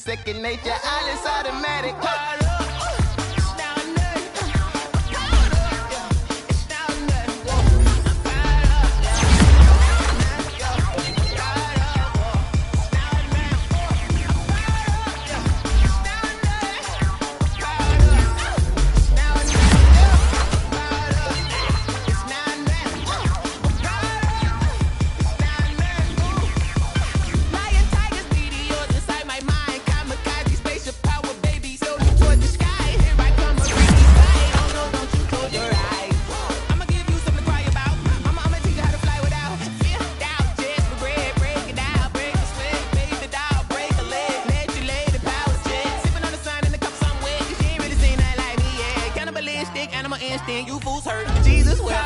second nature. All is automatic. You fools hurt. Jesus will.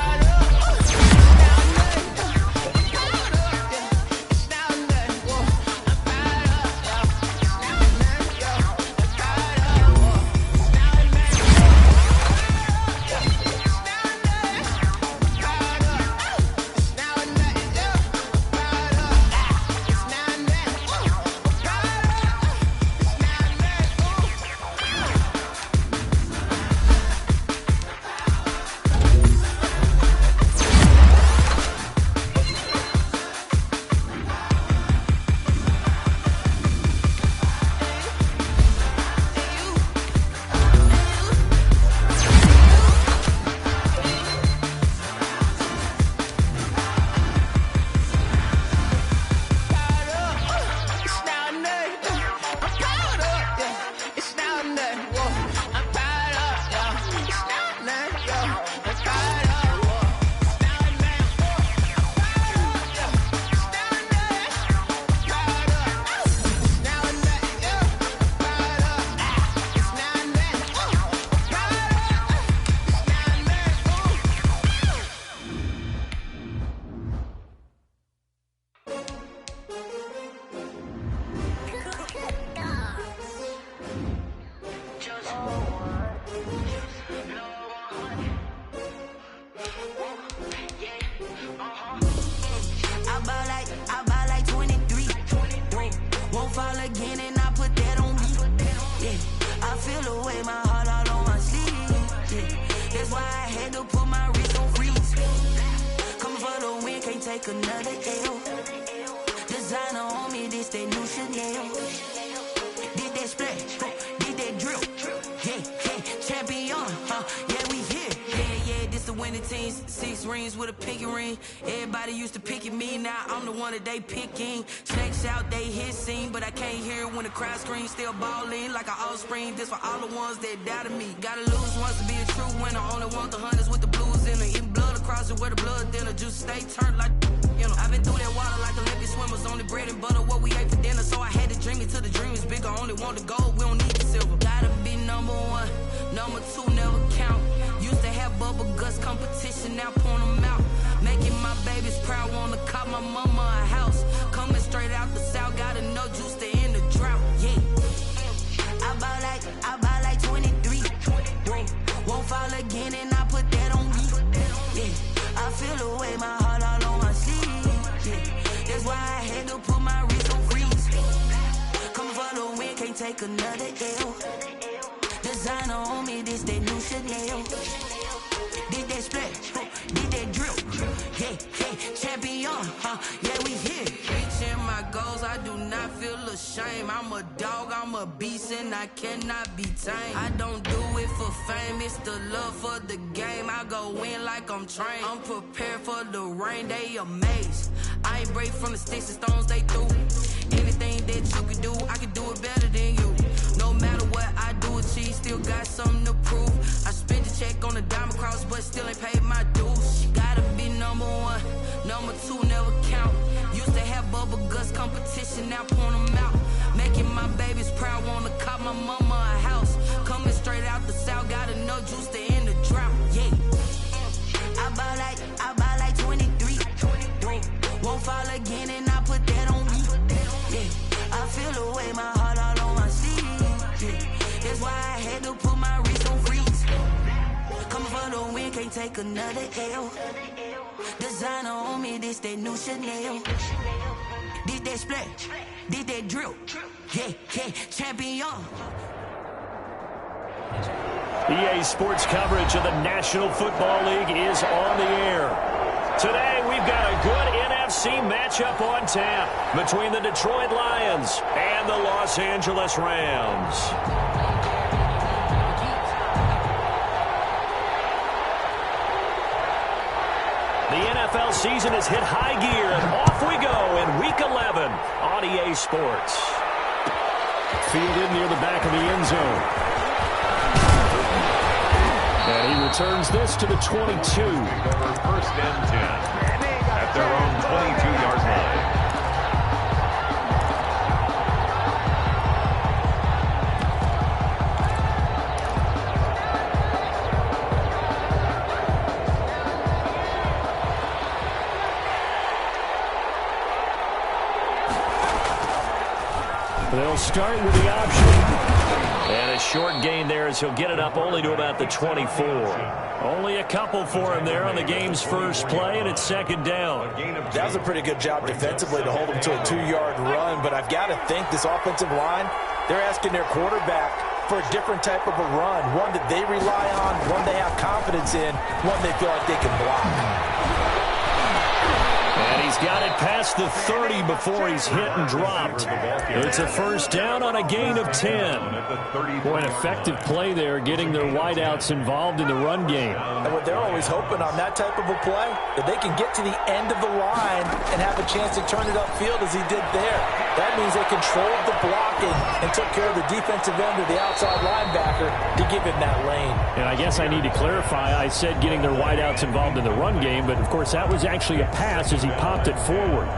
Take another L. Designer on me, this that new Chanel. Did that splash, did that drill. Yeah, champion, yeah, we here. Yeah, this the winning team. 6 rings with a pinky ring. Everybody used to pick at me, now I'm the one that they picking. Snakes out, they hit scene, but I can't hear it when the crowd screams. Still ballin' like an offspring. This for all the ones that doubted me. Gotta lose once to be a true winner. Only want the hunters with the blues in it. Eating blood across it where the blood thinner. Juice stay turned like, you know. I've been through that water like Olympic swimmers. Only bread and butter what we ate for dinner. So I had to dream it till the dream is bigger. Only want the gold, we don't need the silver. Gotta be number 1, number 2 never count. Used to have bubble guts competition, now point them out. Making my babies proud, wanna cop my mama a house. Coming straight out the south, gotta know juice to end the drought. Yeah, I buy like 23. Won't fall again and I put that on me. Yeah, I feel the way, my heart all on my sleeve. Yeah, that's why I had to put my wrist on freeze. Coming for the win, can't take another L. Designer on me, this that new Chanel. Did that splash, did that drill. Yeah, champion, yeah, we here. Reaching my goals, I do not feel ashamed. I'm a dog, I'm a beast, and I cannot be tamed. I don't do it for fame, it's the love for the game. I go in like I'm trained. I'm prepared for the rain, they amazed. I ain't break from the sticks and stones they threw. Anything that you can do, I can do it better than you. No matter what I do, achieve, still got something to prove. I spent the check on the diamond cross, but still ain't paid my dues. Gotta be number 1, number 2 never count. Used to have bubble guts competition, now point them out. Making my babies proud, wanna cop my mama a house. Coming straight out the south, gotta know juice to end the drought. Yeah, I buy like 23. Won't fall again and I put that on me. Yeah, I feel the way, my heart all on my sleeve. Yeah, that's why I had to put my wrist on freeze. Coming for the win, can't take another L. Designer on me, this that new Chanel. Did that that splash, did that drill. Yeah, yeah, champion. EA Sports coverage of the National Football League is on the air. Today, we've got a good NFC matchup on tap between the Detroit Lions and the Los Angeles Rams. The NFL season has hit high gear, and off we go in Week 11 on EA Sports. Fielded near the back of the end zone. And he returns this to the 22. Over first and 10 at their own 22-yard line. They'll start with the option. And a short gain there as he'll get it up only to about the 24. Only a couple for him there on the game's first play, and it's second down. That was a pretty good job defensively to hold him to a 2-yard run, but I've got to think this offensive line, they're asking their quarterback for a different type of a run, one that they rely on, one they have confidence in, one they feel like they can block. And he's got it past the 30 before he's hit and dropped. It's a first down on a gain of 10. Boy, an effective play there, getting their wideouts involved in the run game. And what they're always hoping on that type of a play, that they can get to the end of the line and have a chance to turn it upfield as he did there. That means they controlled the blocking and took care of the defensive end of the outside linebacker to give him that lane. And I guess I need to clarify, I said getting their wideouts involved in the run game, but of course that was actually a pass as he popped it forward.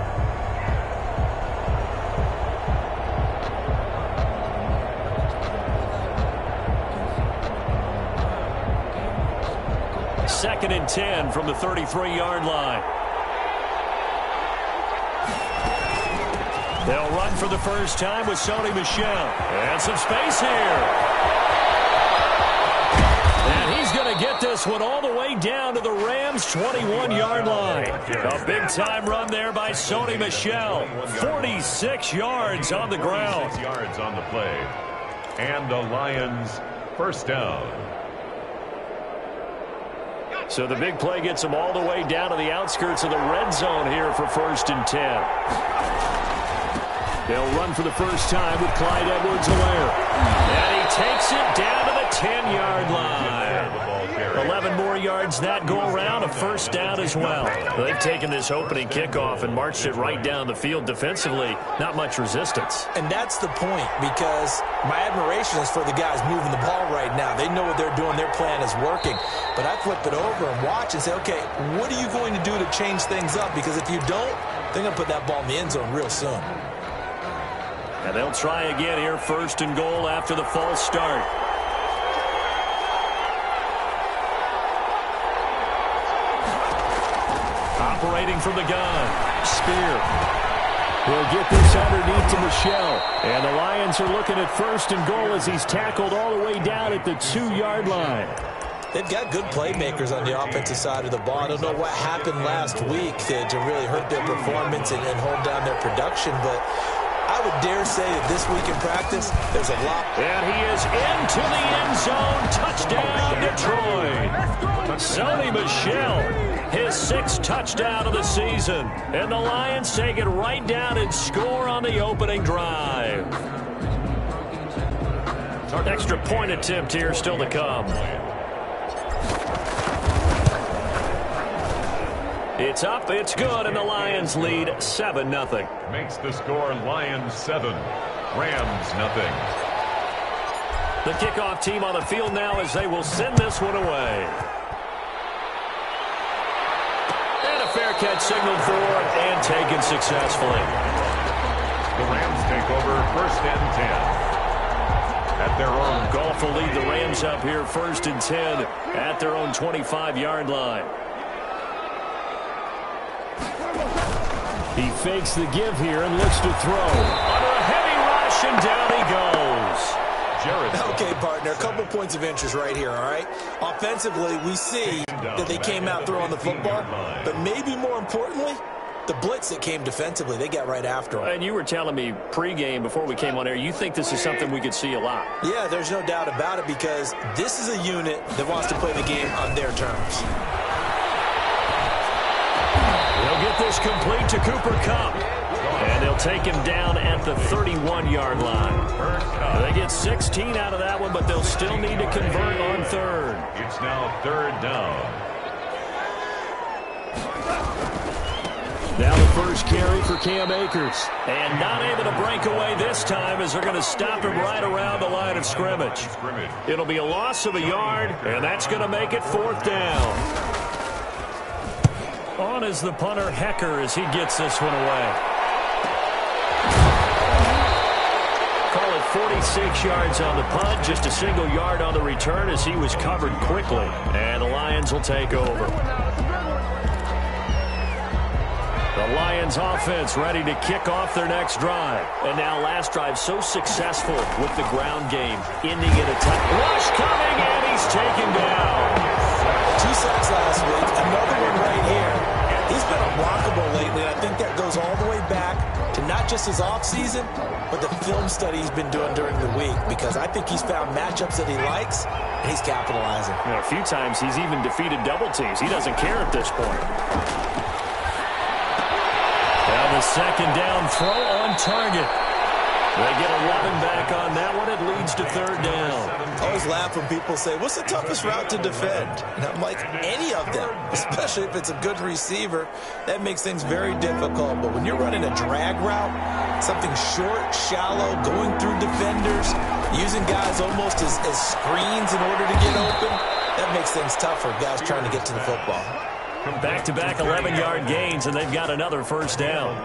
Second and 10 from the 33-yard line. They'll run for the first time with Sony Michel. And some space here. And he's going to get this one all the way down to the Rams' 21-yard line. A big-time run there by Sony Michel. 46 yards on the ground. 46 yards on the play. And the Lions first down. So the big play gets them all the way down to the outskirts of the red zone here for first and 10. They'll run for the first time with Clyde Edwards-Helaire. And he takes it down to the 10-yard line. 11 more yards that go around, a first down as well. They've taken this opening kickoff and marched it right down the field defensively. Not much resistance. And that's the point, because my admiration is for the guys moving the ball right now. They know what they're doing. Their plan is working. But I flip it over and watch and say, okay, what are you going to do to change things up? Because if you don't, they're going to put that ball in the end zone real soon. And they'll try again here, first and goal after the false start. Operating from the gun, Spear. He'll get this underneath to Michel. And the Lions are looking at first and goal as he's tackled all the way down at the 2-yard line. They've got good playmakers on the offensive side of the ball. I don't know what happened last week to really hurt their performance and hold down their production, but I would dare say that this week in practice, there's a lot. And he is into the end zone. Touchdown, Detroit. Sony Michel, his 6th touchdown of the season. And the Lions take it right down and score on the opening drive. Extra point attempt here still to come. It's up, it's good, and the Lions lead 7-0. Makes the score Lions 7, Rams 0. The kickoff team on the field now as they will send this one away. And a fair catch signaled for and taken successfully. The Rams take over first and 10. At their own. Goff will lead the Rams up here first and 10 at their own 25-yard line. He fakes the give here and looks to throw. Under a heavy rush, and down he goes. Jared. Okay, partner, a couple points of interest right here, all right? Offensively, we see that they came out throwing the football, but maybe more importantly, the blitz that came defensively, they got right after him. And you were telling me pregame before we came on air, you think this is something we could see a lot. Yeah, there's no doubt about it because this is a unit that wants to play the game on their terms. They'll get this complete to Cooper Kupp. And they'll take him down at the 31-yard line. They get 16 out of that one, but they'll still need to convert on third. It's now third down. Now the first carry for Cam Akers. And not able to break away this time as they're going to stop him right around the line of scrimmage. It'll be a loss of a yard, and that's going to make it fourth down. On is the punter, Hecker, as he gets this one away. Call it 46 yards on the punt, just a single yard on the return as he was covered quickly. And the Lions will take over. The Lions offense ready to kick off their next drive. And now last drive so successful with the ground game, ending in a rush coming, and he's taken down. 2 sacks last week, another one right here. He's been unblockable lately, and I think that goes all the way back to not just his offseason, but the film study he's been doing during the week, because I think he's found matchups that he likes, and he's capitalizing. You know, a few times he's even defeated double teams. He doesn't care at this point. Now the second down throw on target. They get 11 back on that one. It leads to third down. I always laugh when people say, what's the toughest route to defend? And I'm like, any of them, especially if it's a good receiver. That makes things very difficult. But when you're running a drag route, something short, shallow, going through defenders, using guys almost as screens in order to get open, that makes things tough for guys trying to get to the football. Back-to-back 11-yard gains, and they've got another first down.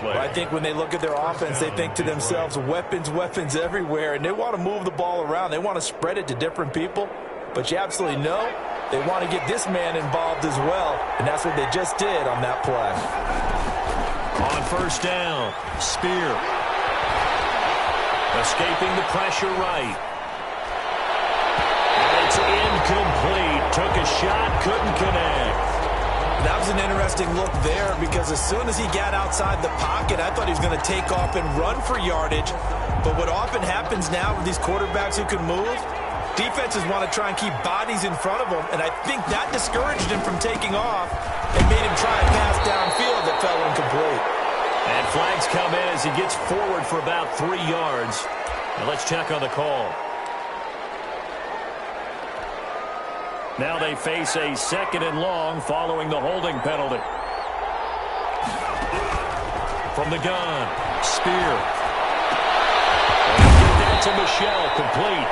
Well, I think when they look at their offense, they think to themselves, weapons, weapons everywhere, and they want to move the ball around. They want to spread it to different people, but you absolutely know they want to get this man involved as well, and that's what they just did on that play. On first down, Spear. Escaping the pressure right. And it's incomplete. Took a shot, couldn't connect. That was an interesting look there because as soon as he got outside the pocket, I thought he was going to take off and run for yardage. But what often happens now with these quarterbacks who can move, defenses want to try and keep bodies in front of them, and I think that discouraged him from taking off and made him try a pass downfield that fell incomplete. And flags come in as he gets forward for about 3 yards. Now let's check on the call. Now they face a second and long following the holding penalty. From the gun, Spear. And get that to Michelle, complete.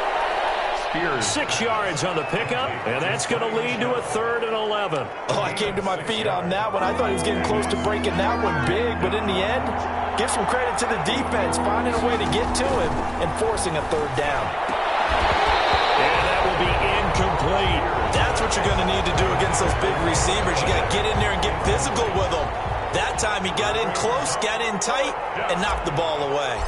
Spear. 6 yards on the pickup, and that's going to lead to a 3rd and 11. Oh, I came to my feet on that one. I thought he was getting close to breaking that one big, but in the end, give some credit to the defense, finding a way to get to him and forcing a 3rd down. And that will be incomplete. That's what you're going to need to do against those big receivers. You got to get in there and get physical with them. That time he got in close, got in tight, and knocked the ball away.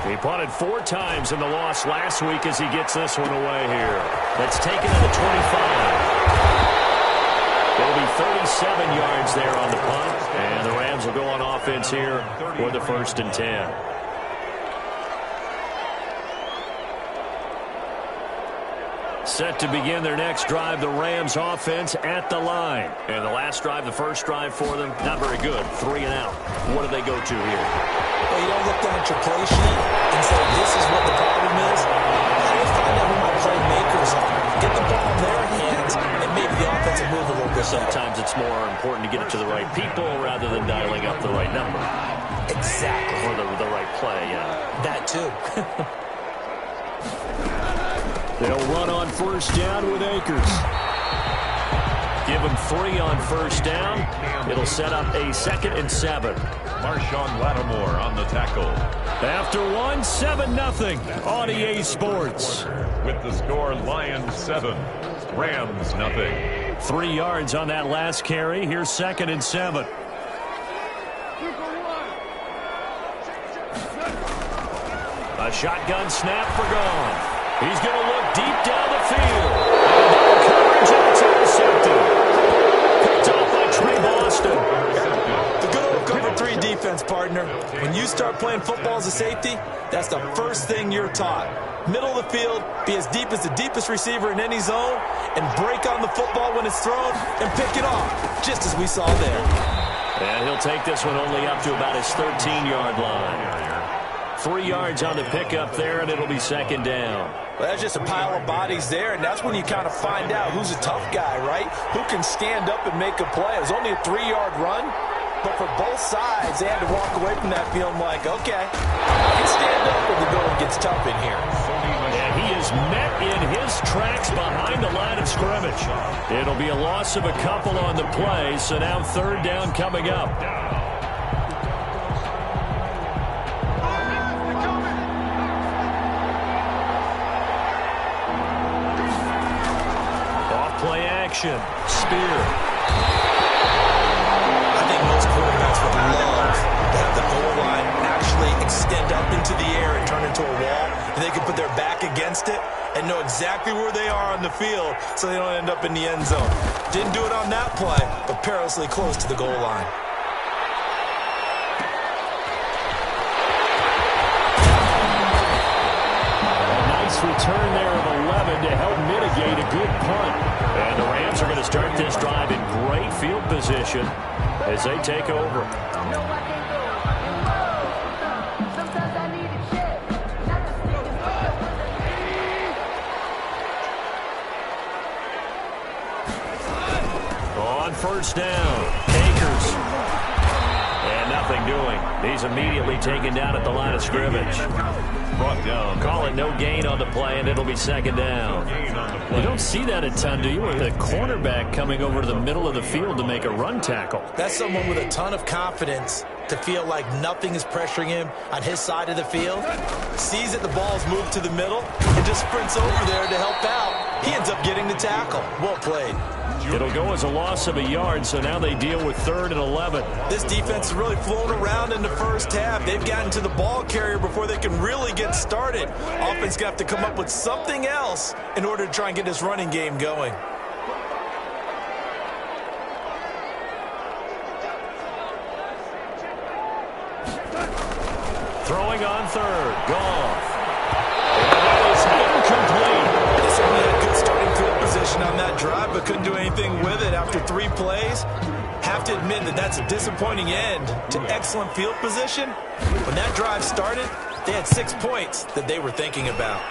He punted 4 times in the loss last week as he gets this one away here. That's taken at the 25. It'll be 37 yards there on the punt, and the Rams will go on offense here for the 1st and 10. Set to begin their next drive, the Rams offense at the line. And the last drive, the first drive for them, not very good. 3 and out. What do they go to here? Well, you don't look down at your play sheet and say, this is what the problem is. How do you find out who my playmakers are? Get the ball in their hands and maybe the offense will move a little bit. Sometimes it's more important to get it to the right people rather than dialing up the right number. Exactly. Or the right play, yeah. That too. They'll run on first down with Akers. Give him 3 on first down. It'll set up a 2nd and 7. Marshawn Lattimore on the tackle. After 1, 7-0 on EA Sports. With the score, Lions 7, Rams 0. 3 yards on that last carry. Here's 2nd and 7. A shotgun snap for Gone. He's going to look deep down the field. And coverage, and it's intercepted. defense, partner. When you start playing football as a safety, that's the first thing you're taught. Middle of the field, be as deep as the deepest receiver in any zone, and break on the football when it's thrown and pick it off, just as we saw there. And he'll take this one only up to about his 13-yard line. 3 yards on the pickup there, and it'll be second down. Well, that's just a pile of bodies there, and that's when you kind of find out who's a tough guy, right? Who can stand up and make a play. It was only a 3-yard run, but for both sides, they had to walk away from that feeling like, okay, I can stand up when the going gets tough in here. And he is met in his tracks behind the line of scrimmage. It'll be a loss of a couple on the play, so now third down coming up. Play action. Spear. I think most quarterbacks would love to have the goal line actually extend up into the air and turn into a wall, and they can put their back against it and know exactly where they are on the field so they don't end up in the end zone. Didn't do it on that play, but perilously close to the goal line. A nice return there of 11 to help mitigate a good punt. And the Rams are going to start this drive in great field position as they take over. On first down, Akers. And nothing doing. He's immediately taken down at the line of scrimmage. Brought down. Call it no gain on the play, and it'll be second down. You don't see that a ton, do you? With a cornerback coming over to the middle of the field to make a run tackle. That's someone with a ton of confidence to feel like nothing is pressuring him on his side of the field. Sees that the ball's moved to the middle and just sprints over there to help out. He ends up getting the tackle. Well played. It'll go as a loss of a yard, so now they deal with 3rd and 11. This defense is really flown around in the first half. They've gotten to the ball carrier before they can really get started. Offense going to have to come up with something else in order to try and get this running game going. Throwing on 3rd. Goff. And that is incomplete. They certainly had good starting field position on that drive, but couldn't do anything with it after 3 plays. Have to admit that that's a disappointing end to excellent field position. When that drive started, they had 6 points that they were thinking about.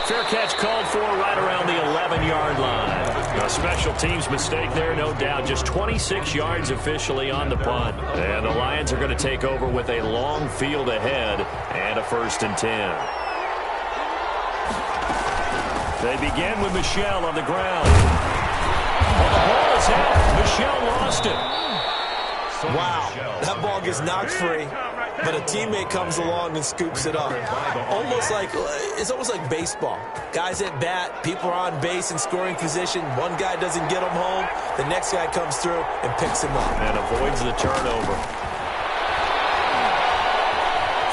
Fair catch called for right around the 11-yard line. A special teams mistake there, no doubt. Just 26 yards officially on the punt. And the Lions are going to take over with a long field ahead and a 1st and 10. They begin with Michel on the ground. Well, the ball is out. Michel lost it. Wow, that ball gets knocked free, but a teammate comes along and scoops it up. It's almost like baseball. Guys at bat, people are on base in scoring position. One guy doesn't get him home. The next guy comes through and picks him up. And avoids the turnover.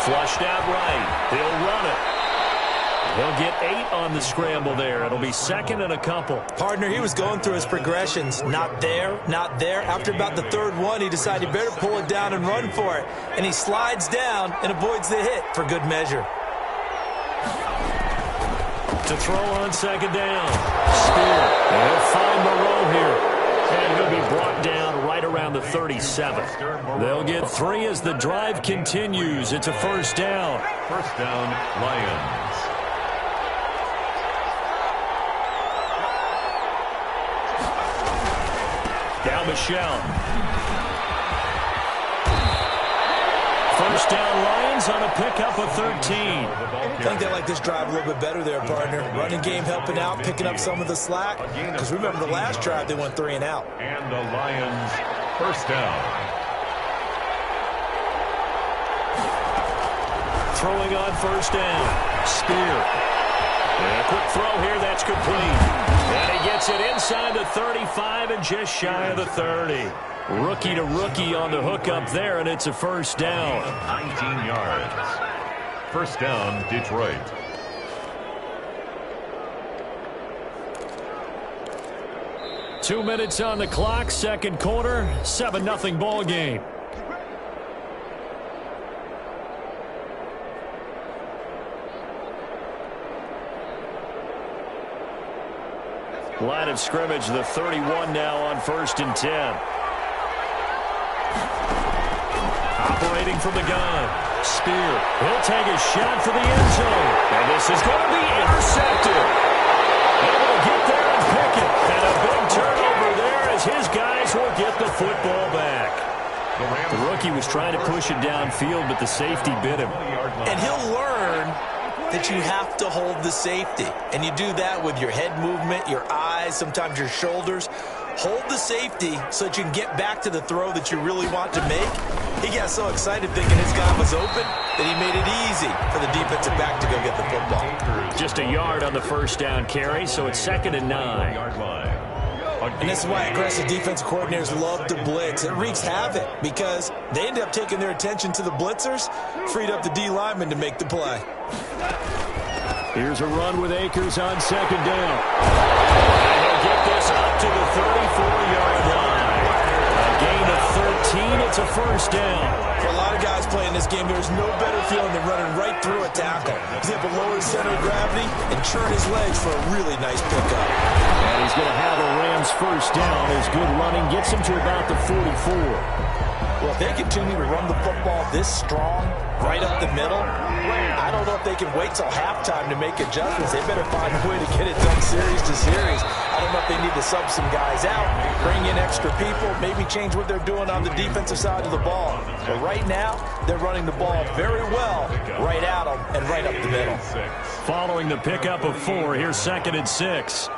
Flushed out right. He'll run it. He'll get 8 on the scramble there. It'll be 2nd and a couple. Partner, he was going through his progressions. Not there, not there. After about the 3rd one, he decided he better pull it down and run for it. And he slides down and avoids the hit for good measure. To throw on 2nd down. Spear. And he'll find Moreau here. And he'll be brought down right around the 37. They'll get 3 as the drive continues. It's a 1st down. 1st down, Lions. Now Michel. 1st down Lions on a pickup of 13. I think they like this drive a little bit better there, partner. Running game helping out, picking up some of the slack. Because remember the last drive, they went 3 and out. And the Lions, 1st down. Throwing on 1st down. Spear. And a quick throw here, that's complete. And he gets it inside the 35 and just shy of the 30. Rookie to rookie on the hook up there, and it's a 1st down. 19 yards. 1st down, Detroit. 2 minutes on the clock, second quarter, 7-0 ball game. Line of scrimmage, the 31 now on 1st and 10. Operating from the gun. Spear. He'll take a shot for the end zone. And this is going to be intercepted. Able to get there and pick it. And a big turnover there as his guys will get the football back. The rookie was trying to push it downfield, but the safety bit him. And he'll learn that you have to hold the safety. And you do that with your head movement, your eyes, sometimes your shoulders. Hold the safety so that you can get back to the throw that you really want to make. He got so excited thinking his guy was open that he made it easy for the defensive back to go get the football. Just a yard on the first down carry, so it's 2nd and 9. And this is why aggressive defensive coordinators love to blitz. It wreaks havoc because they end up taking their attention to the blitzers, freed up the D lineman to make the play. Here's a run with Akers on 2nd down. And he'll get this up to the 34-yard line. A gain of 13. It's a first down. For a lot of guys playing this game, there's no better feeling than running right through a tackle. He's able to lower his center of gravity and churn his legs for a really nice pickup. And he's going to have a Rams first down as good running gets him to about the 44. Well, if they continue to run the football this strong, right up the middle, I don't know if they can wait till halftime to make adjustments. They better find a way to get it done series to series. I don't know if they need to sub some guys out, bring in extra people, maybe change what they're doing on the defensive side of the ball. But right now, they're running the ball very well right at them and right up the middle. Following the pickup of 4, here's 2nd and 6.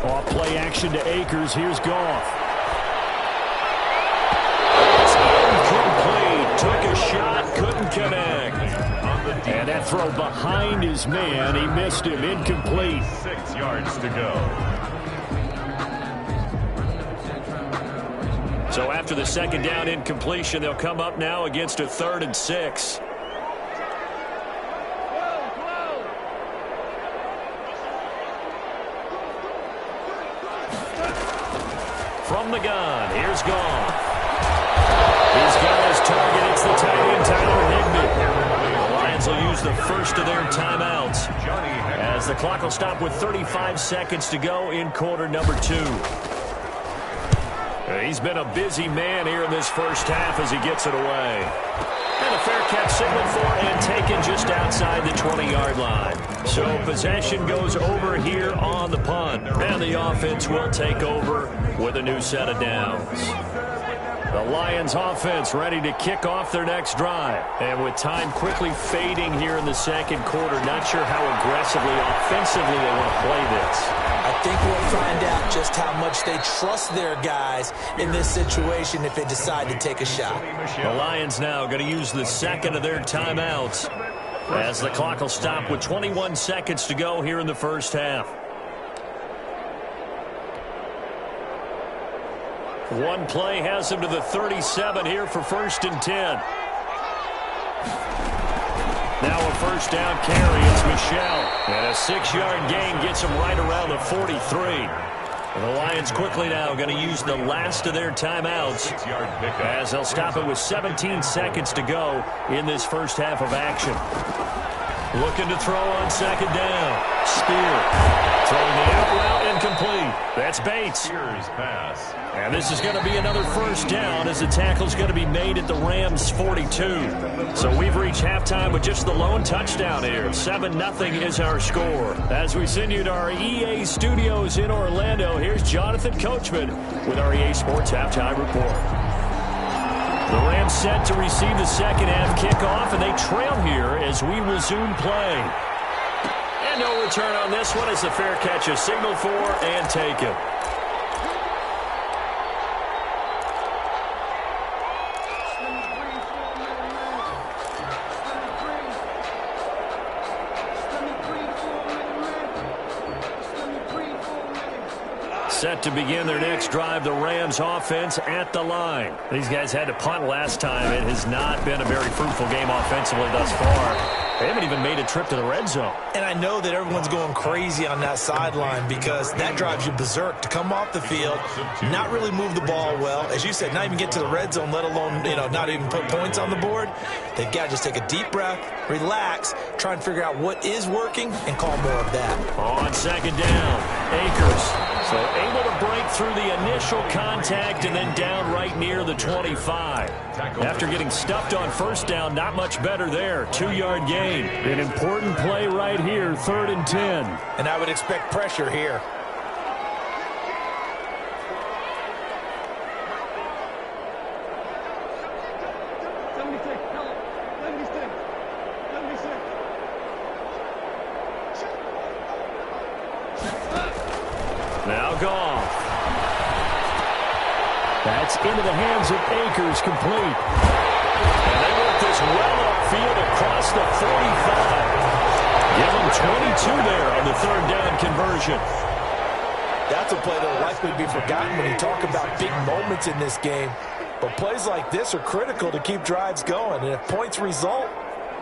Off play action to Akers. Here's Goff. It's incomplete. Took a shot, couldn't connect. And that throw behind his man. He missed him. Incomplete. 6 yards to go. So after the 2nd down incompletion, they'll come up now against a 3rd and 6. From the gun, here's Goff. He's got his target. It's the tight end, Tyler Higbee. The Lions will use the first of their timeouts as the clock will stop with 35 seconds to go in quarter number 2. He's been a busy man here in this first half as he gets it away. And a fair catch signaled for and taken just outside the 20-yard line. So possession goes over here on the punt. And the offense will take over with a new set of downs. The Lions offense ready to kick off their next drive. And with time quickly fading here in the second quarter, not sure how aggressively, offensively they want to play this. I think we'll find out just how much they trust their guys in this situation if they decide to take a shot. The Lions now going to use the second of their timeouts as the clock will stop with 21 seconds to go here in the first half. One play has him to the 37 here for 1st and 10. Now a first down carry. It's Michel. And a 6-yard gain gets him right around the 43. And the Lions quickly now going to use the last of their timeouts as they'll stop it with 17 seconds to go in this first half of action. Looking to throw on 2nd down. Spear. Throwing the out route incomplete. That's Bates. Pass. And this is going to be another first down as the tackle's going to be made at the Rams' 42. So we've reached halftime with just the lone touchdown here. 7-0 is our score. As we send you to our EA studios in Orlando, here's Jonathan Coachman with our EA Sports Halftime Report. The Rams set to receive the second half kickoff, and they trail here as we resume play. And no return on this one as the fair catch is signaled for and taken. set to begin their next drive. The Rams offense at the line. These guys had to punt last time. It has not been a very fruitful game offensively thus far. They haven't even made a trip to the red zone. And I know that everyone's going crazy on that sideline because that drives you berserk to come off the field, not really move the ball well. As you said, not even get to the red zone, let alone, not even put points on the board. They've got to just take a deep breath, relax, try and figure out what is working, and call more of that. On second down, Akers. So able to break through the initial contact and then down right near the 25. After getting stuffed on first down, not much better there. 2-yard gain. An important play right here, 3rd and 10. And I would expect pressure here. Now Goff. That's into the hands of Akers, complete. And they work this well upfield across the 45. Give them 22 there on the 3rd down conversion. That's a play that will likely be forgotten when you talk about big moments in this game. But plays like this are critical to keep drives going. And if points result,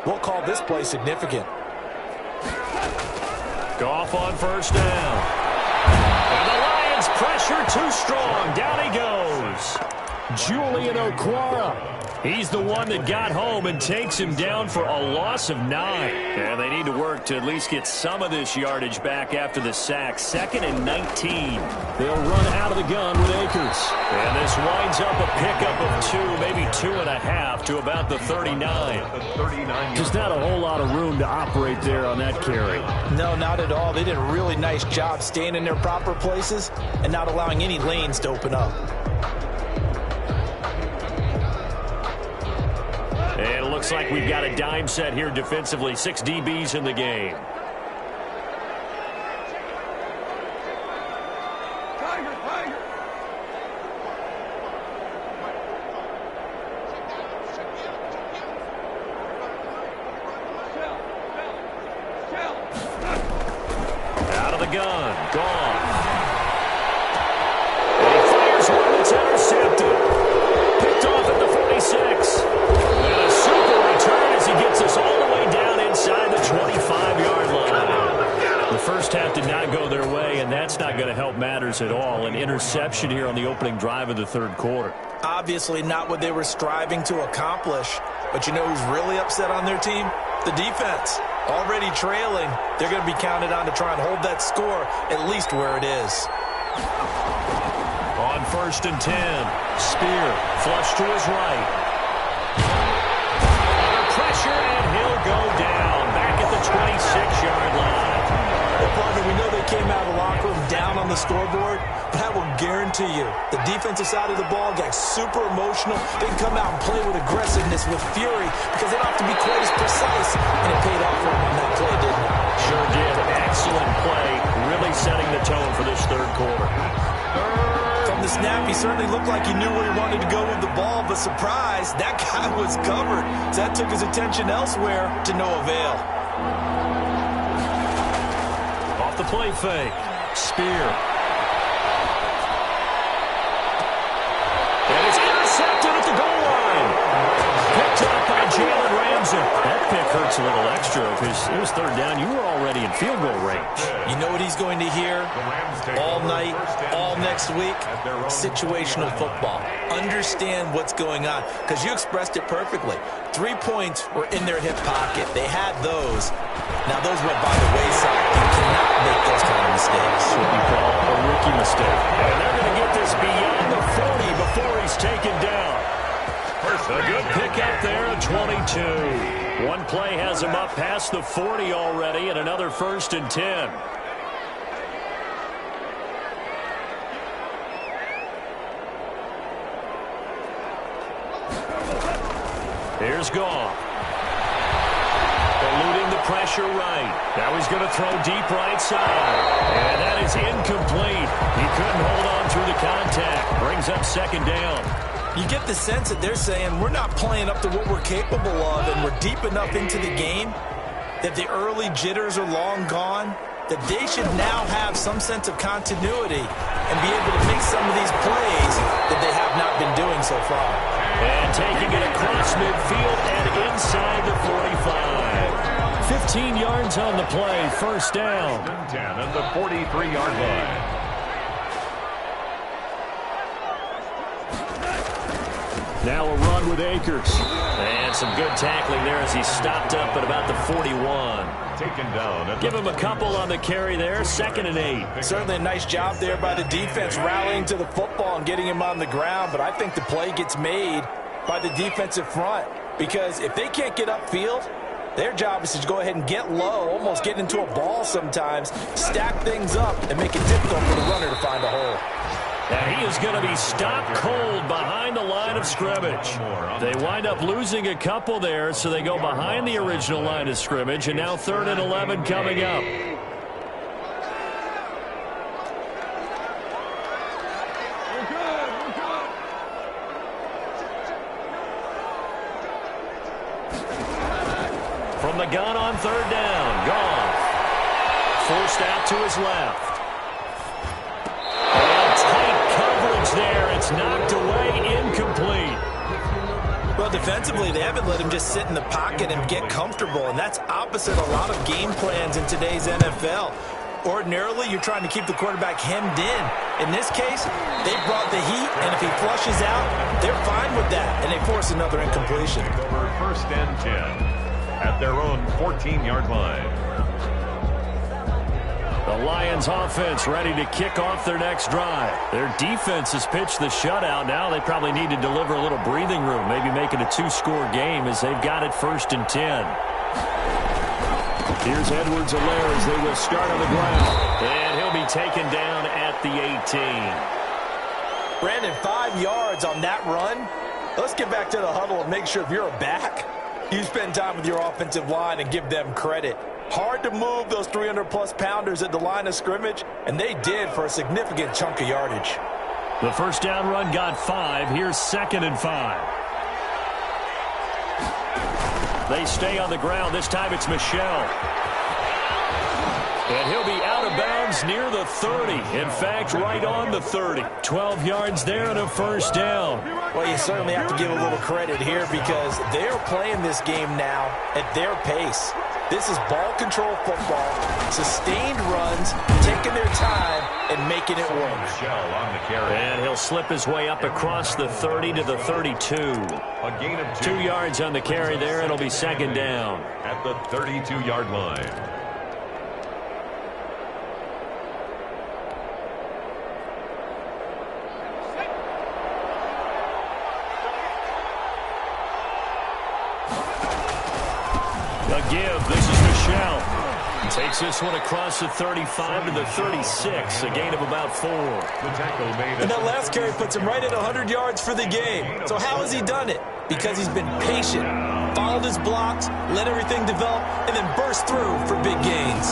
we'll call this play significant. Goff on first down. And the Lions pressure too strong. Down he goes. Julian Okwara. He's the one that got home and takes him down for a loss of 9. And they need to work to at least get some of this yardage back after the sack. 2nd and 19. They'll run out of the gun with Akers. And this winds up a pickup of 2, maybe 2.5 to about the 39. Just not a whole lot of room to operate there on that carry. No, not at all. They did a really nice job staying in their proper places and not allowing any lanes to open up. And it looks like we've got a dime set here defensively. 6 DBs in the game. Out of the gun. Gone. And he fires one that's intercepted. Picked off at the 46. And a super return as he gets us all the way down inside the 25-yard line. The first half did not go their way, and that's not going to help matters at all. An interception here on the opening drive of the 3rd quarter. Obviously not what they were striving to accomplish. But you know who's really upset on their team? The defense. Already trailing. They're going to be counted on to try and hold that score at least where it is. On 1st and 10. Spear flush to his right. Under pressure, and he'll go down. Back at the 26-yard line. Well, partner, we know they came out of the locker room down on the scoreboard, but I will guarantee you the defensive side of the ball got super emotional. They can come out and play with aggressiveness, with fury, because they don't have to be quite as precise, and it paid off for them on that play, didn't it? Sure did. Excellent play, really setting the tone for this 3rd quarter. From the snap, he certainly looked like he knew where he wanted to go with the ball, but surprise, that guy was covered. So that took his attention elsewhere to no avail. Off the play fake. Spear. And it's intercepted at the goal line. Picked up by Jalen Ramsey. That pick hurts a little extra because it was 3rd down. You were already in field goal range. You know what he's going to hear all night, all next week? Situational football. Understand what's going on, because you expressed it perfectly. 3 points were in their hip pocket. They had those. Now, those went by the wayside. You cannot make those kind of mistakes. What you call a rookie mistake. And they're going to get this beyond the 40 before he's taken down. A good pickup there at 22. One play has him up past the 40 already, and another 1st and 10. Here's Goff. Eluding the pressure right. Now he's going to throw deep right side. And that is incomplete. He couldn't hold on through the contact. Brings up 2nd down. You get the sense that they're saying we're not playing up to what we're capable of, and we're deep enough into the game that the early jitters are long gone. that they should now have some sense of continuity and be able to make some of these plays that they have not been doing so far. And taking it across midfield and inside the 45. 15 yards on the play, first down. 10 at the 43-yard line. Now a run with Akers. And some good tackling there as he stopped up at about the 41. Taken down. Give him a couple on the carry there, 2nd and 8. Certainly a nice job there by the defense rallying to the football and getting him on the ground, but I think the play gets made by the defensive front because if they can't get upfield, their job is to go ahead and get low, almost get into a ball sometimes, stack things up, and make it difficult for the runner to find a hole. And he is going to be stopped cold behind the line of scrimmage. They wind up losing a couple there, so they go behind the original line of scrimmage, and now 3rd and 11 coming up. From the gun on 3rd down, gone. Forced out to his left. There, it's knocked away, incomplete. Well, defensively, they haven't let him just sit in the pocket and get comfortable, and that's opposite a lot of game plans in today's NFL. Ordinarily, you're trying to keep the quarterback hemmed in. In this case, they brought the heat, and if he flushes out, they're fine with that, and they force another incompletion. Over 1st and 10 at their own 14-yard line. The Lions offense ready to kick off their next drive. Their defense has pitched the shutout. Now they probably need to deliver a little breathing room, maybe make it a 2-score game as they've got it 1st and 10. Here's Edwards-Helaire as they will start on the ground. And he'll be taken down at the 18. Brandon, 5 yards on that run. Let's get back to the huddle and make sure if you're a back, you spend time with your offensive line and give them credit. Hard to move those 300-plus pounders at the line of scrimmage, and they did for a significant chunk of yardage. The 1st down run got 5. Here's 2nd and 5. They stay on the ground. This time it's Michel. And he'll be out of bounds near the 30. In fact, right on the 30. 12 yards there and a 1st down. Well, you certainly have to give a little credit here because they're playing this game now at their pace. This is ball control football, sustained runs, taking their time and making it work. On the carry. And he'll slip his way up across the 30 to the 32. A gain of 2 yards on the carry there. It'll be 2nd down. At the 32-yard line. Give. This is Michel. Takes this one across the 35 to the 36. A gain of about 4. And that last carry puts him right at 100 yards for the game. So how has he done it? Because he's been patient, followed his blocks, let everything develop, and then burst through for big gains.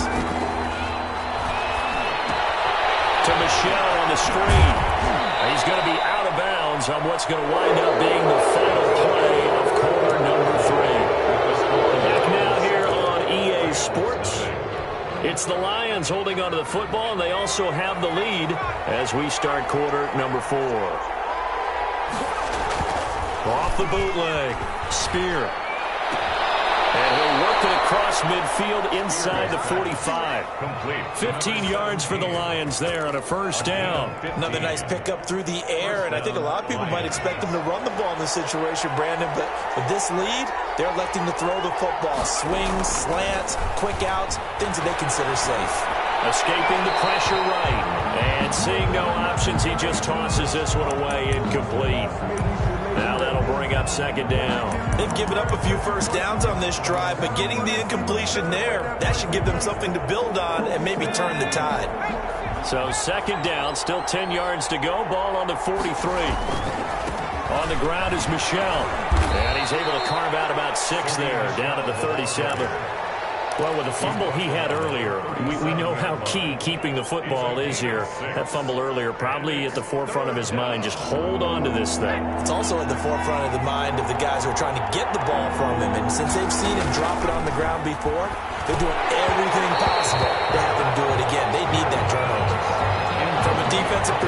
To Michel on the screen. He's going to be out of bounds on what's going to wind up being the final play of quarter number 3. Back now here on EA Sports. It's the Lions holding onto the football, and they also have the lead as we start quarter number 4. Off the bootleg. Spear. And he'll work it across midfield inside the 45. 15 yards for the Lions there on a 1st down. Another nice pickup through the air, and I think a lot of people might expect them to run the ball in this situation, Brandon, but with this lead, they're electing to throw the football. Swings, slants, quick outs, things that they consider safe. Escaping the pressure right, and seeing no options, he just tosses this one away, incomplete. Now that'll bring up 2nd down. They've given up a few 1st downs on this drive, but getting the incompletion there, that should give them something to build on and maybe turn the tide. So 2nd down, still 10 yards to go. Ball on the 43. On the ground is Michel. And he's able to carve out about 6 there, down at the 37. Well, with the fumble he had earlier, we know how key keeping the football is here. That fumble earlier probably at the forefront of his mind. Just hold on to this thing. It's also at the forefront of the mind of the guys who are trying to get the ball from him. And since they've seen him drop it on the ground before, they're doing everything possible to have him do it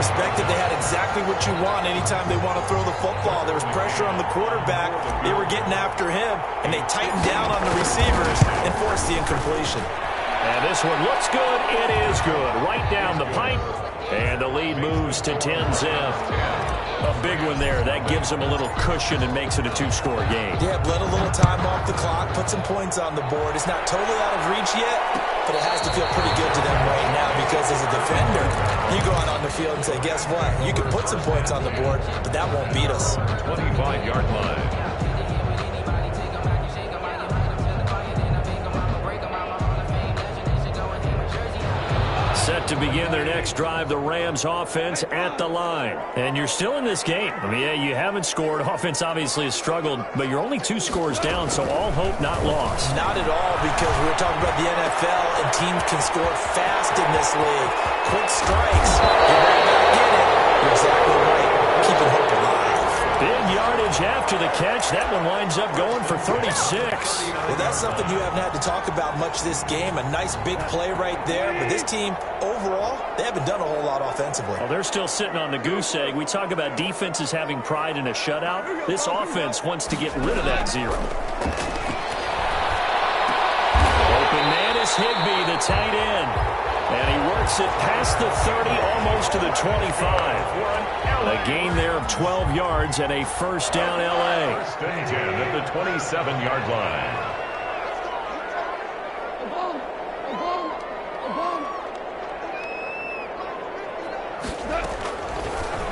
perspective, they had exactly what you want anytime they want to throw the football. There was pressure on the quarterback. They were getting after him, and they tightened down on the receivers and forced the incompletion. And this one looks good. It is good. Right down the pipe. And the lead moves to 10-zip. A big one there. That gives them a little cushion and makes it a two-score game. Yeah, bled a little time off the clock, put some points on the board. It's not totally out of reach yet, but it has to feel pretty good to them right now because as a defender, you go out on the field and say, guess what? You can put some points on the board, but that won't beat us. 25-yard line. Set to begin their next drive, the Rams offense at the line. And you're still in this game. I mean, yeah, you haven't scored. Offense obviously has struggled, but you're only 2 scores down, so all hope not lost. Not at all, because we're talking about the NFL, and teams can score fast in this league. Quick strikes. You're right back in it. You're exactly right. Keeping hope alive. Big yardage after the catch. That one winds up going for 36. Well, that's something you haven't had to talk about much this game. A nice big play right there. But this team, overall, they haven't done a whole lot offensively. Well, they're still sitting on the goose egg. We talk about defenses having pride in a shutout. This offense wants to get rid of that 0. Open man is Higbee, the tight end. And he works it past the 30, almost to the 25. A gain there of 12 yards and a first down L.A. First and 10 at the 27-yard line.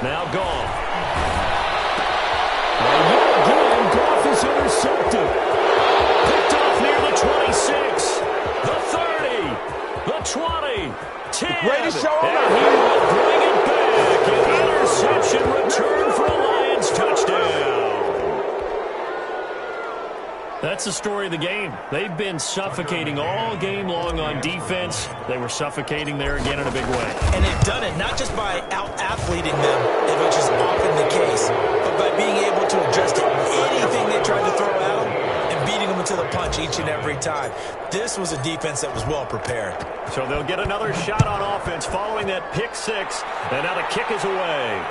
Now Goff. And yet again, Goff is intercepted. Picked off near the 26, the 30, the 20, 10. Greatest show ever. And he will bring it back. An interception return for a Lions touchdown. That's the story of the game. They've been suffocating all game long on defense. They were suffocating there again in a big way. And they've done it not just by out-athleting them, which is often the case, but by being able to adjust to anything they tried to throw out and beating them into the punch each and every time. This was a defense that was well prepared. So they'll get another shot on offense following that pick 6. And now the kick is away.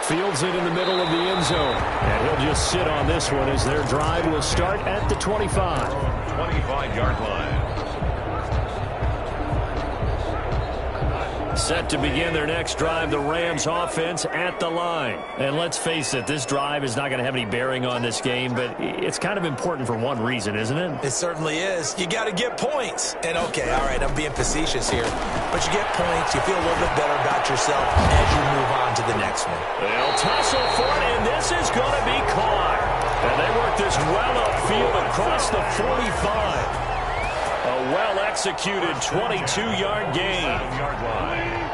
Fields it in the middle of the end zone. And he'll just sit on this one as their drive will start at the 25. 25-yard line. Set to begin their next drive, the Rams offense at the line. And let's face it, this drive is not going to have any bearing on this game, but it's kind of important for one reason, isn't it? It certainly is. You got to get points. And okay, all right, I'm being facetious here, but you get points, you feel a little bit better about yourself as you move on to the next one. They'll tussle for it, and this is going to be caught. And they work this well upfield across the 45. A well-executed 22-yard gain. 7-yard line.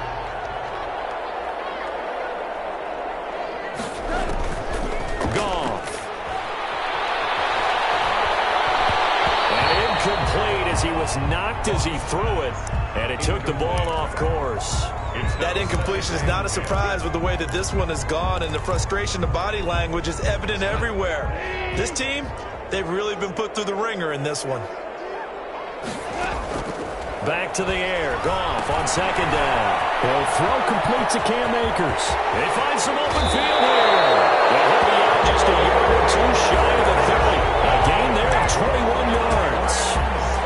Goff. And incomplete as he was knocked as he threw it. And it took the ball off course. That incompletion is not a surprise with the way that this one has gone, and the frustration of body language is evident everywhere. This team, they've really been put through the ringer in this one. Back to the air. Goff on second down. He'll throw complete to Cam Akers. They find some open field here. And he'll be out just a yard or 2 shy of the 30. A gain there of 21 yards.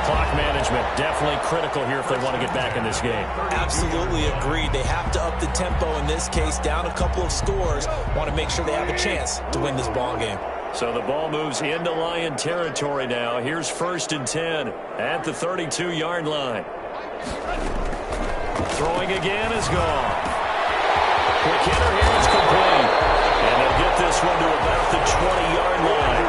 Clock management definitely critical here if they want to get back in this game. Absolutely agreed. They have to up the tempo in this case, down a couple of scores. Want to make sure they have a chance to win this ball game. So the ball moves into Lion territory now. Here's first and 10 at the 32-yard line. Throwing again is Goff. Quick hitter here is complete. And they'll get this one to about the 20-yard line.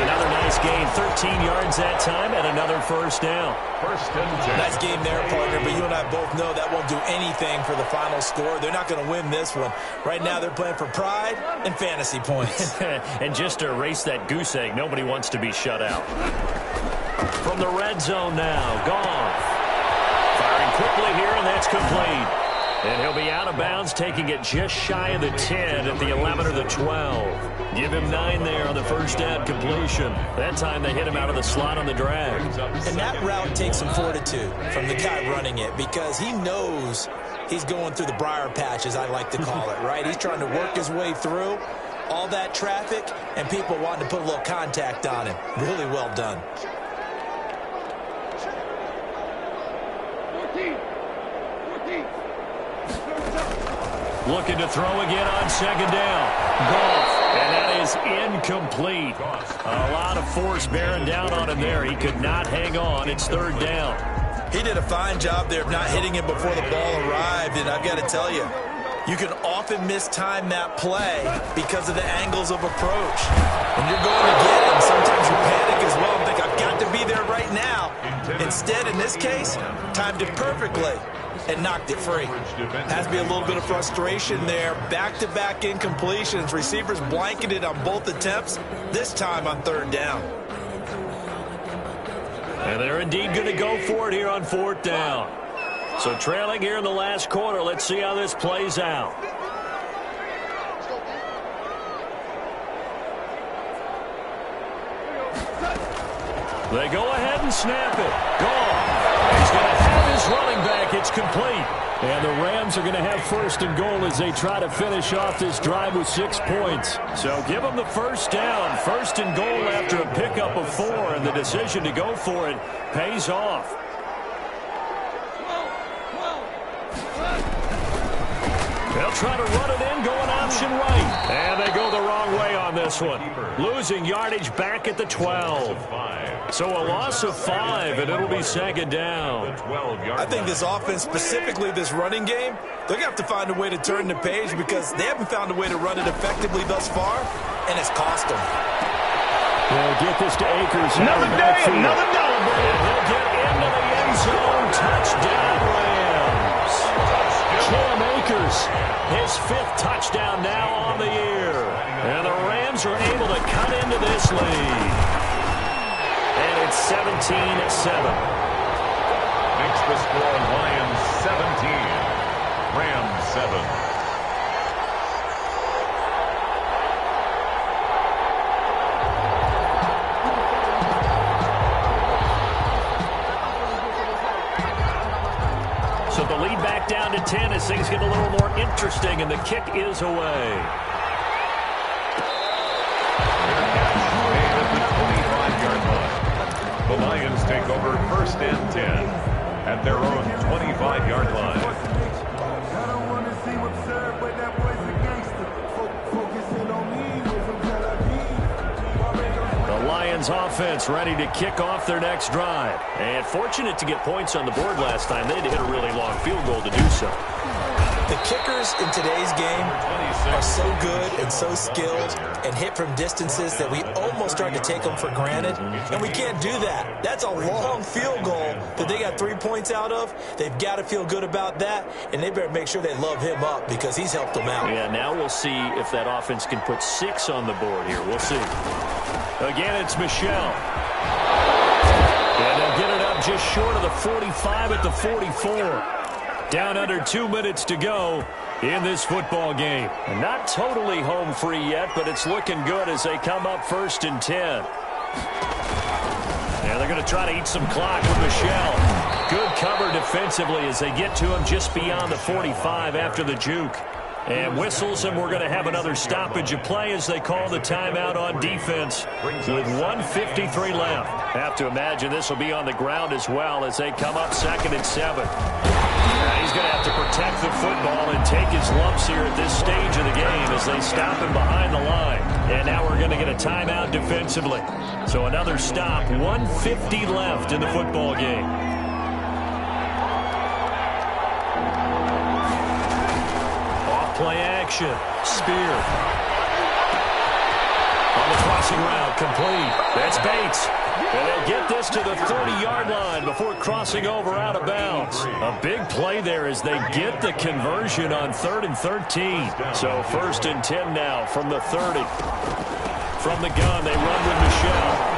Another nice gain, 13 yards that time, and another first down. First and 10. Nice game there, partner, but you and I both know that won't do anything for the final score. They're not going to win this one. Right now, they're playing for pride and fantasy points. And just to erase that goose egg, nobody wants to be shut out. From the red zone now, Goff. Firing quickly here, and that's complete. And he'll be out of bounds, taking it just shy of the 10 at the 11 or the 12. Give him 9 there on the first down completion. That time they hit him out of the slot on the drag. And that route takes some fortitude from the guy running it, because he knows he's going through the briar patch, as I like to call it, right? He's trying to work his way through all that traffic, and people wanting to put a little contact on him. Really well done. Looking to throw again on second down. Golf. And that is incomplete. A lot of force bearing down on him there. He could not hang on. It's third down. He did a fine job there of not hitting him before the ball arrived, and I've got to tell you, you can often mistime that play because of the angles of approach. When you're going to get him, sometimes you panic as well and think, I've got to be there right now. Instead, in this case, timed it perfectly and knocked it free. Has to be a little bit of frustration there. Back-to-back incompletions. Receivers blanketed on both attempts, this time on third down. And they're indeed going to go for it here on fourth down. So trailing here in the last quarter. Let's see how this plays out. They go ahead and snap it. Gone. He's going to have his running back. It's complete. And the Rams are going to have first and goal as they try to finish off this drive with 6 points. So give them the first down. First and goal after a pickup of 4. And the decision to go for it pays off. They'll try to run it in, going option right. And they go the wrong way on this one. Losing yardage back at the 12. So a loss of 5, and it'll be second down. I think this offense, specifically this running game, they're going to have to find a way to turn the page because they haven't found a way to run it effectively thus far, and it's cost them. They'll get this to Akers. Another day, another dollar. And he'll get into the end zone. Touchdown, Rams. Cam Akers, his 5th touchdown now on the year. And the Rams are able to cut into this lead. And it's 17-7. Makes the score Lions 17, Rams 7. So the lead back down to 10 as things get a little more interesting, and the kick is away. The Lions take over first and 10 at their own 25-yard line. The Lions offense ready to kick off their next drive. And fortunate to get points on the board last time. They had to hit a really long field goal to do so. The kickers in today's game are so good and so skilled and hit from distances that we almost start to take them for granted, and we can't do that. That's a long field goal that they got 3 points out of. They've got to feel good about that, and they better make sure they love him up because he's helped them out. Yeah, now we'll see if that offense can put 6 on the board here. We'll see. Again, it's Michelle. And they'll get it up just short of the 45 at the 44. Down under 2 minutes to go in this football game. And not totally home free yet, but it's looking good as they come up first and 10. Yeah, they're going to try to eat some clock with Michelle. Good cover defensively as they get to him just beyond the 45 after the juke. And whistles, and we're going to have another stoppage of play as they call the timeout on defense with 1:53 left. Have to imagine this will be on the ground as well as they come up second and 7. He's going to have to protect the football and take his lumps here at this stage of the game as they stop him behind the line. And now we're going to get a timeout defensively. So another stop, 1:50 left in the football game. Play action. Spear. On the crossing route, complete. That's Bates. And they'll get this to the 30-yard line before crossing over out of bounds. A big play there as they get the conversion on 3rd and 13. So 1st and 10 now from the 30. From the gun, they run with Michelle.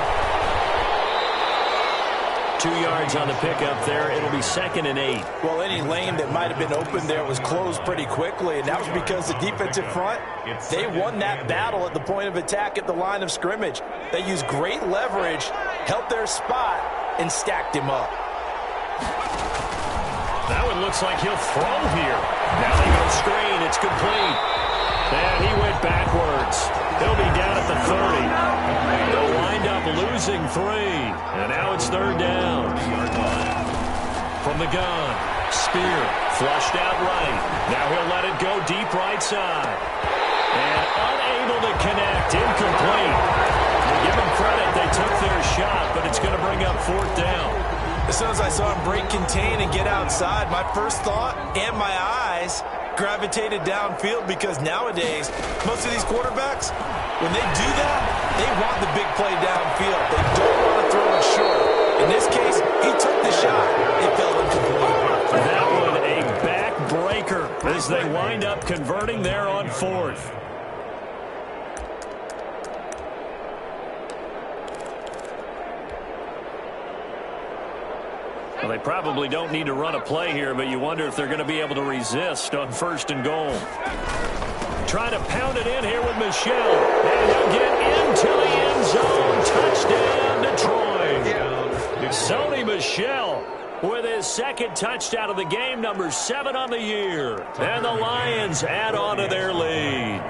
2 yards on the pickup there. It'll be 2nd and 8. Well, any lane that might have been open there was closed pretty quickly, and that was because the defensive front, they won that battle at the point of attack at the line of scrimmage. They used great leverage, helped their spot, and stacked him up. That one looks like he'll throw here. Now they go screen. It's complete. And he went backwards. He'll be down at the 30. They'll wind up losing 3. And now it's third down. From the gun, Spear flushed out right. Now he'll let it go deep right side. And unable to connect, incomplete. We give them credit, they took their shot, but it's going to bring up fourth down. As soon as I saw him break contain and get outside, my first thought and my eyes gravitated downfield, because nowadays, most of these quarterbacks, when they do that, they want the big play downfield. They don't want to throw it short. In this case, he took the shot. It fell incomplete. That one a backbreaker as they wind up converting there on fourth. Well, they probably don't need to run a play here, but you wonder if they're going to be able to resist on first and goal. Trying to pound it in here with Michel. And he'll get into the end zone. Touchdown, Detroit. Sony Michel with his second touchdown of the game, number 7 on the year. And the Lions add on to their lead.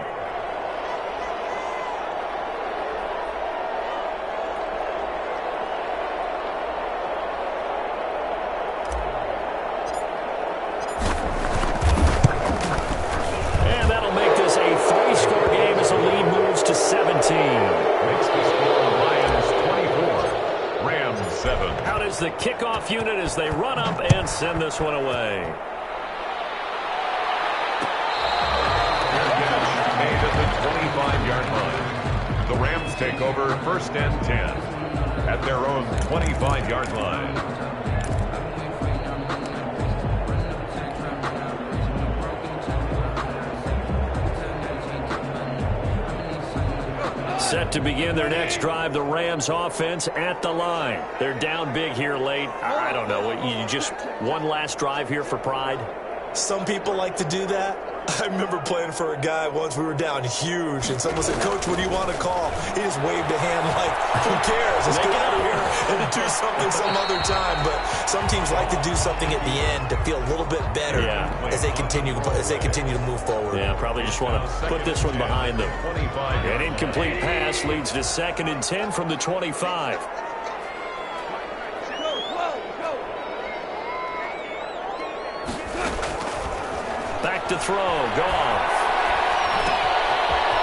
The kickoff unit as they run up and send this one away. Made at the 25-yard line. The Rams take over first and 10 at their own 25-yard line. Set to begin their next drive, the Rams offense at the line. They're down big here late. I don't know. You just one last drive here for pride? Some people like to do that. I remember playing for a guy once. We were down huge, and someone said, "Coach, what do you want to call?" He just waved a hand like, "Who cares? Let's get out of here and do something some other time." But some teams like to do something at the end to feel a little bit better as they continue to move forward. Yeah, probably just want to put this one behind them. An incomplete pass leads to 2nd and 10 from the 25. Back to throw, Goff.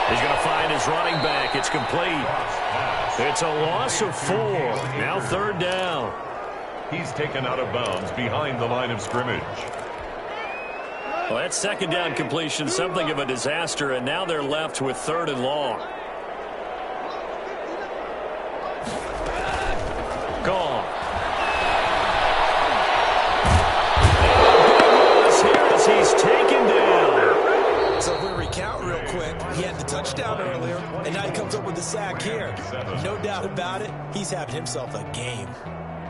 He's going to find his running back. It's complete. It's a loss of 4. Now third down. He's taken out of bounds behind the line of scrimmage. Well, that second down completion, something of a disaster, and now they're left with 3rd and long. Goff. He's taken down. So if we recount real quick, he had the touchdown earlier, and now he comes up with the sack here. No doubt about it, he's having himself a game.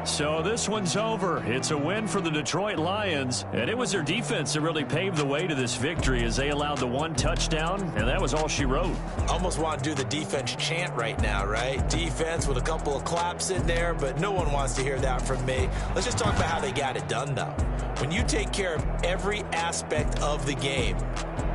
So this one's over. It's a win for the Detroit Lions, and it was their defense that really paved the way to this victory as they allowed the 1 touchdown, and that was all she wrote. Almost want to do the defense chant right now, right? Defense with a couple of claps in there, but no one wants to hear that from me. Let's just talk about how they got it done, though. When you take care of every aspect of the game,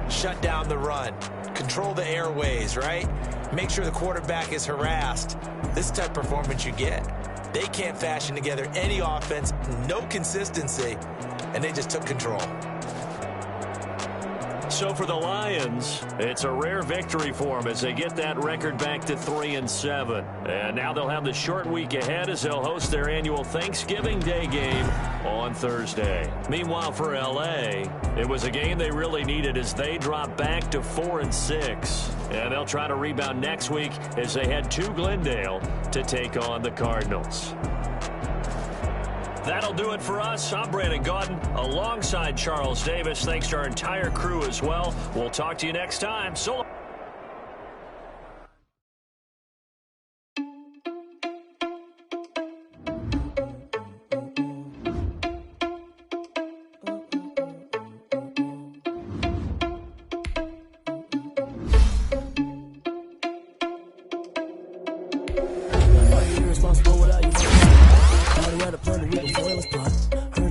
shut down the run, control the airways, right? Make sure the quarterback is harassed. This type of performance you get. They can't fashion together any offense, no consistency, and they just took control. So for the Lions, it's a rare victory for them as they get that record back to 3-7. And now they'll have the short week ahead as they'll host their annual Thanksgiving Day game on Thursday. Meanwhile, for L.A., it was a game they really needed as they drop back to 4-6. And they'll try to rebound next week as they head to Glendale to take on the Cardinals. That'll do it for us. I'm Brandon Gaudin alongside Charles Davis. Thanks to our entire crew as well. We'll talk to you next time. So long.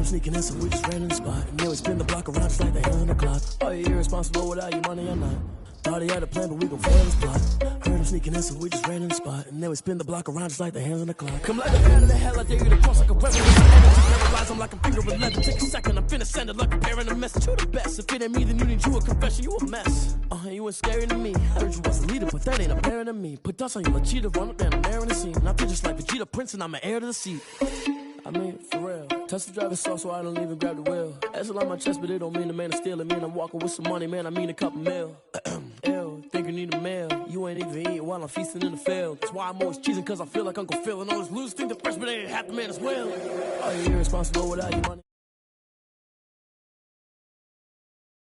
Sneaking in, so we just ran in the spot. And yeah, we spin the block around just like the hands on the clock. Are you irresponsible without your money or not? Thought he had a plan, but we gon' foil his plot. Heard him sneaking in, so we just ran in the spot. And then we spin the block around just like the hands on the clock. Come like a bat of the hell, I dare you to cross like a rebel. Energy paralyzed, I'm like a finger of leather. Take a second, I'm finna send it like a bear in a message. You the best, if it ain't me, then you need you a confession. You a mess. You ain't scary to me. Heard you was a leader, but that ain't apparent to me. Put dust on you, cheetah, run up down the air in the scene. And I feel just like Vegeta Prince, and I'm an heir to the seat. I mean, for real. Touch the driver's soft, so I don't even grab the wheel. That's on my chest, but it don't mean the man is stealing. Man, I'm walking with some money, man, I mean a couple mil. Ew, think you need a meal. You ain't even eating while I'm feasting in the field. That's why I'm always cheesing, cause I feel like Uncle Phil. And all those losers think the freshman ain't half the man as well. Are you irresponsible without your money?